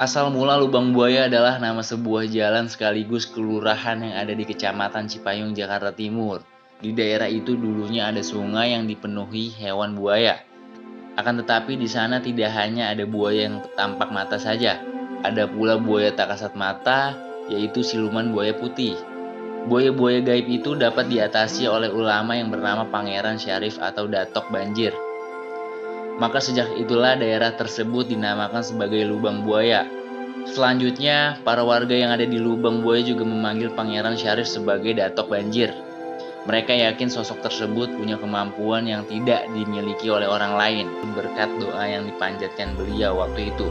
Asal mula Lubang Buaya adalah nama sebuah jalan sekaligus kelurahan yang ada di Kecamatan Cipayung, Jakarta Timur. Di daerah itu dulunya ada sungai yang dipenuhi hewan buaya. Akan tetapi di sana tidak hanya ada buaya yang tampak mata saja, ada pula buaya tak kasat mata, yaitu siluman buaya putih. Buaya-buaya gaib itu dapat diatasi oleh ulama yang bernama Pangeran Syarif atau Datok Banjir. Maka sejak itulah daerah tersebut dinamakan sebagai Lubang Buaya. Selanjutnya, para warga yang ada di Lubang Buaya juga memanggil Pangeran Syarif sebagai Datok Banjir. Mereka yakin sosok tersebut punya kemampuan yang tidak dimiliki oleh orang lain berkat doa yang dipanjatkan beliau waktu itu.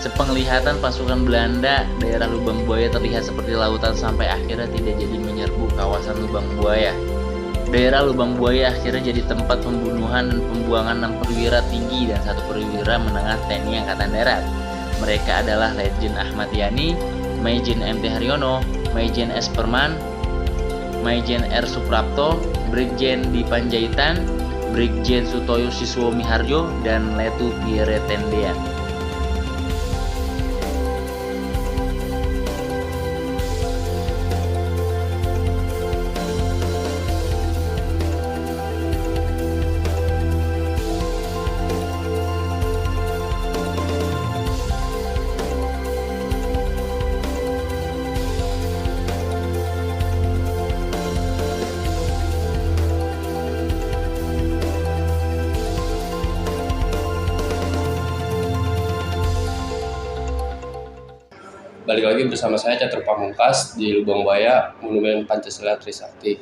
Sepenglihatan pasukan Belanda, daerah Lubang Buaya terlihat seperti lautan sampai akhirnya tidak jadi menyerbu kawasan Lubang Buaya. Daerah Lubang Buaya akhirnya jadi tempat pembunuhan dan pembuangan 6 perwira tinggi dan 1 perwira menengah TNI Angkatan Darat. Mereka adalah Letjen Ahmad Yani, Maijen MT Haryono, Maijen S. Perman, Maijen R. Suprapto, Brigjen di Panjaitan, Brigjen Sutoyo Siswo Miharjo, dan Letu Pierre Tendean. Balik lagi bersama saya Catur Pamungkas di Lubang Buaya, Monumen Pancasila Trisakti.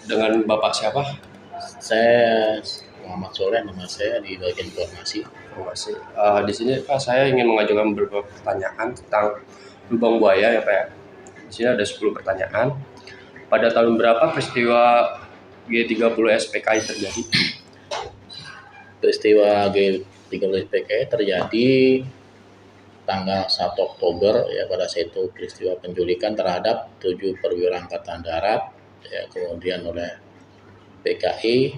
Dengan Bapak siapa? Saya Muhammad Soleh, nama saya di bagian informasi. Di sini Pak, saya ingin mengajukan beberapa pertanyaan tentang Lubang Buaya ya Pak. Di sini ada 10 pertanyaan. Pada tahun berapa peristiwa G30 SPKI terjadi? Peristiwa G30 SPKI terjadi tanggal 1 Oktober ya, pada saat itu peristiwa penculikan terhadap 7 perwira angkatan darat ya, kemudian oleh PKI.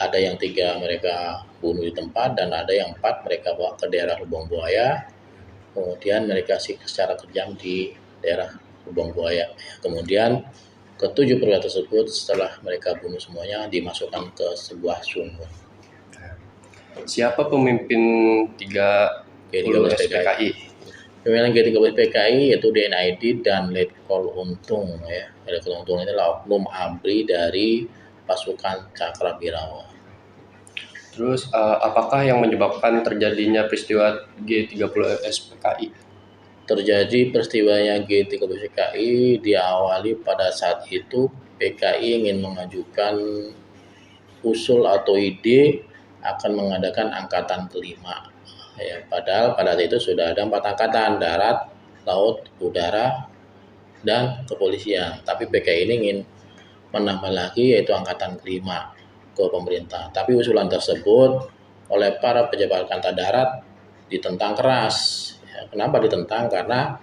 Ada yang 3 mereka bunuh di tempat dan ada yang 4 mereka bawa ke daerah Lubang Buaya, kemudian mereka siksa secara kejam di daerah Lubang Buaya. Kemudian ke-7 perwira tersebut setelah mereka bunuh semuanya dimasukkan ke sebuah sumur. Siapa pemimpin 30 SPKI? Pimpinan G30 SPKI yaitu DNID dan Letkol Untung ya. Letkol Untung ini adalah oknum ABRI dari pasukan Cakrabirawa. Terus apakah yang menyebabkan terjadinya peristiwa G30 SPKI? Terjadi peristiwanya G30 SPKI diawali pada saat itu PKI ingin mengajukan usul atau ide akan mengadakan angkatan kelima. Ya, padahal pada saat itu sudah ada 4 angkatan, darat, laut, udara, dan kepolisian. Tapi PKI ini ingin menambah lagi yaitu angkatan kelima ke pemerintah. Tapi usulan tersebut oleh para pejabat angkatan darat ditentang keras. Ya, kenapa ditentang? Karena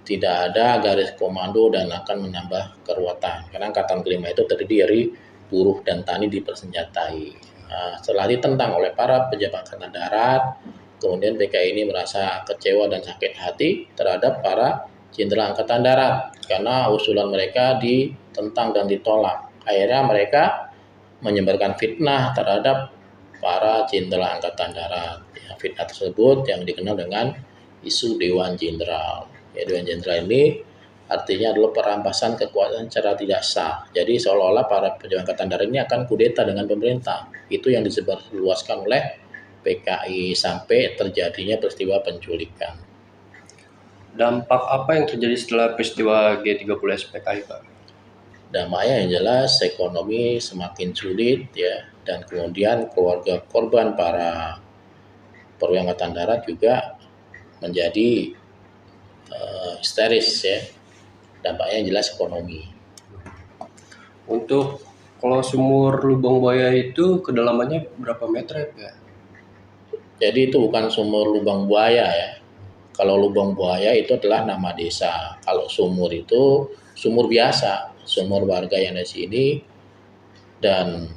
tidak ada garis komando dan akan menambah keruwetan. Karena angkatan kelima itu terdiri dari buruh dan tani dipersenjatai. Nah, setelah ditentang oleh para pejabat angkatan darat, kemudian PKI ini merasa kecewa dan sakit hati terhadap para jenderal angkatan darat karena usulan mereka ditentang dan ditolak. Akhirnya mereka menyebarkan fitnah terhadap para jenderal angkatan darat. Ya, fitnah tersebut yang dikenal dengan isu Dewan Jenderal. Ya, Dewan Jenderal ini artinya adalah perampasan kekuasaan secara tidak sah. Jadi seolah-olah para pejabat angkatan darat ini akan kudeta dengan pemerintah. Itu yang disebarluaskan oleh PKI sampai terjadinya peristiwa penculikan. Dampak apa yang terjadi setelah peristiwa G30 SPKI Pak? Dampaknya yang jelas ekonomi semakin sulit ya, dan kemudian keluarga korban para perwira angkatan darat juga menjadi histeris ya. Dampaknya yang jelas ekonomi. Untuk kalau sumur Lubang Buaya itu kedalamannya berapa meter ya Pak? Jadi itu bukan sumur Lubang Buaya ya. Kalau lubang buaya itu adalah nama desa. Kalau sumur itu sumur biasa, sumur warga yang ada di sini, dan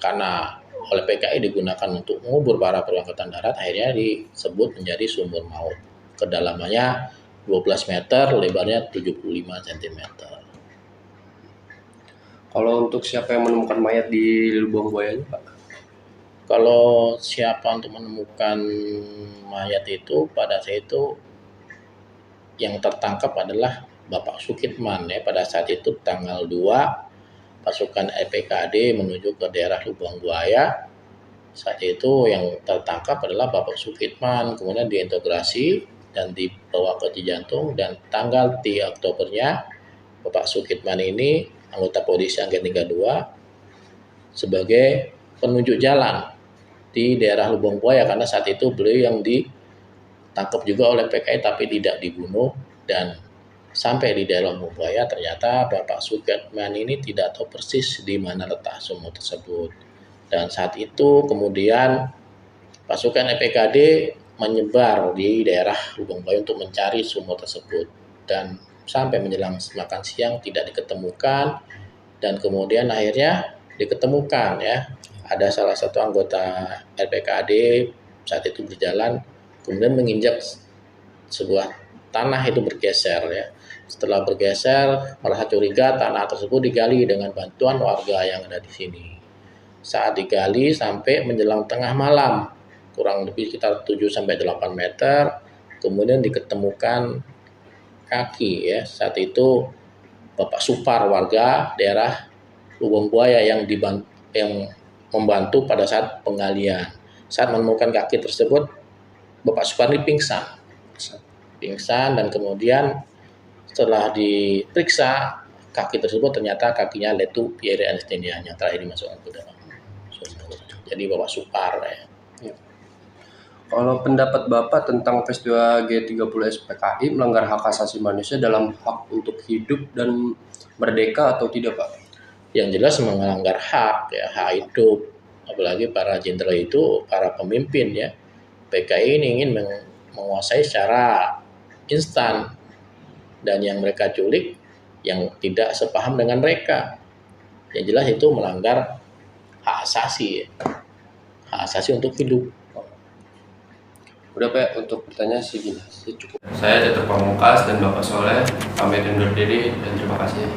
karena oleh PKI digunakan untuk mengubur para prajurit Angkatan Darat, akhirnya disebut menjadi sumur maut. Kedalamannya 12 meter, lebarnya 75 cm. Kalau untuk siapa yang menemukan mayat di lubang buayanya, Pak? Kalau siapa untuk menemukan mayat itu, pada saat itu yang tertangkap adalah Bapak Sukitman ya. Pada saat itu tanggal 2 pasukan EPKD menuju ke daerah Lubang Buaya. Saat itu yang tertangkap adalah Bapak Sukitman, kemudian diintegrasi dan dibawa ke Cijantung, dan tanggal 3 Oktobernya Bapak Sukitman ini anggota polisi Angkatan 32 sebagai penunjuk jalan di daerah Lubang Buaya, karena saat itu beliau yang ditangkap juga oleh PKI tapi tidak dibunuh. Dan sampai di daerah Lubang Buaya ternyata Bapak Sukitman ini tidak tahu persis di mana letak sumur tersebut. Dan saat itu kemudian pasukan EPKD menyebar di daerah Lubang Buaya untuk mencari sumur tersebut, dan sampai menjelang makan siang tidak diketemukan. Dan kemudian akhirnya diketemukan ya, ada salah satu anggota LPKD saat itu berjalan, kemudian menginjak sebuah tanah itu bergeser ya. Setelah bergeser, merasa curiga, tanah tersebut digali dengan bantuan warga yang ada di sini. Saat digali sampai menjelang tengah malam, kurang lebih sekitar 7-8 meter, kemudian diketemukan kaki ya. Saat itu Bapak Supar, warga daerah Lubang Buaya, yang membantu pada saat penggalian. Saat menemukan kaki tersebut, Bapak Supar ini pingsan, dan kemudian setelah diperiksa kaki tersebut ternyata kakinya Letu Pierre Ernestinian yang terakhir dimasukkan ke dalam sumur. Jadi Bapak Supar ya. Kalau pendapat Bapak tentang peristiwa G30 SPKI melanggar hak asasi manusia dalam hak untuk hidup dan merdeka atau tidak, Pak? Yang jelas melanggar hak ya, hak hidup. Apalagi para jenderal itu, para pemimpin ya. PKI ini ingin menguasai secara instan, dan yang mereka culik yang tidak sepaham dengan mereka. Yang jelas itu melanggar hak asasi ya. Hak asasi untuk hidup. Udah Pak, untuk pertanyaan segini cukup. Saya Jatuh Pamungkas dan Bapak Soleh pamit undur diri, dan terima kasih.